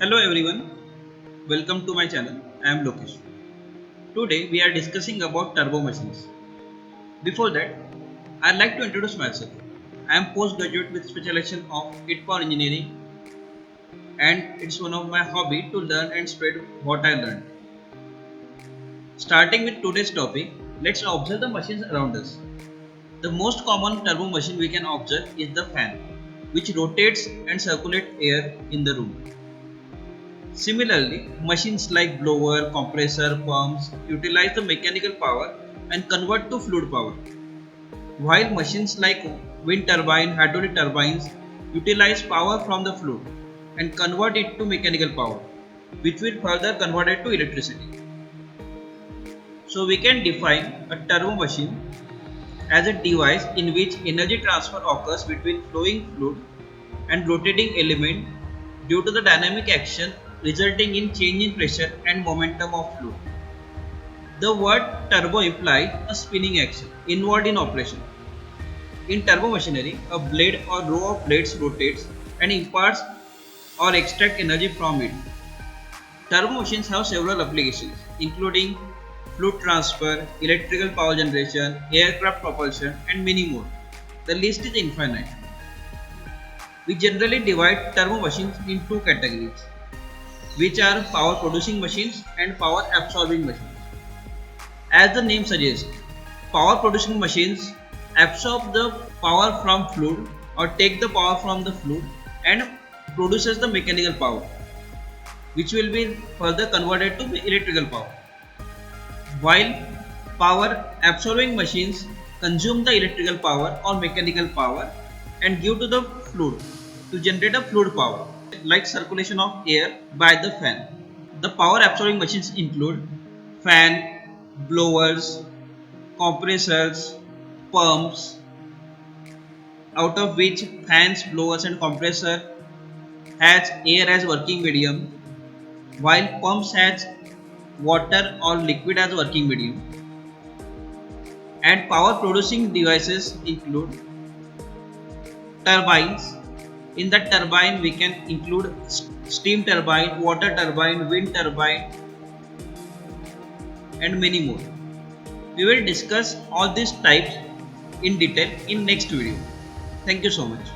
Hello everyone, welcome to my channel. I am Lokesh. Today we are discussing about turbo machines. Before that, I'd like to introduce myself. I am postgraduate with specialization of heat power engineering, and it's one of my hobby to learn and spread what I learned. Starting with today's topic, let's observe the machines around us. The most common turbo machine we can observe is the fan, which rotates and circulates air in the room. Similarly, machines like blower, compressor, pumps utilize the mechanical power and convert to fluid power, while machines like wind turbine, hydraulic turbines utilize power from the fluid and convert it to mechanical power, which will further convert it to electricity. So we can define a turbo machine as a device in which energy transfer occurs between flowing fluid and rotating element due to the dynamic action resulting in change in pressure and momentum of fluid. The word turbo implies a spinning action involved in operation. In turbo machinery, a blade or row of blades rotates and imparts or extract energy from it. Turbo machines have several applications, including fluid transfer, electrical power generation, aircraft propulsion, and many more. The list is infinite. We generally divide turbo machines in two categories, which are power producing machines and power absorbing machines. As the name suggests, power producing machines absorb the power from fluid or take the power from the fluid and produces the mechanical power, which will be further converted to electrical power. While power absorbing machines consume the electrical power or mechanical power and give to the fluid to generate a fluid power like circulation of air by the fan. The power absorbing machines include fan, blowers, compressors, pumps, out of which fans, blowers and compressor has air as working medium, while pumps has water or liquid as working medium. And power producing devices include turbines. In the turbine we can include steam turbine, water turbine, wind turbine and many more. We will discuss all these types in detail in next video. Thank you so much.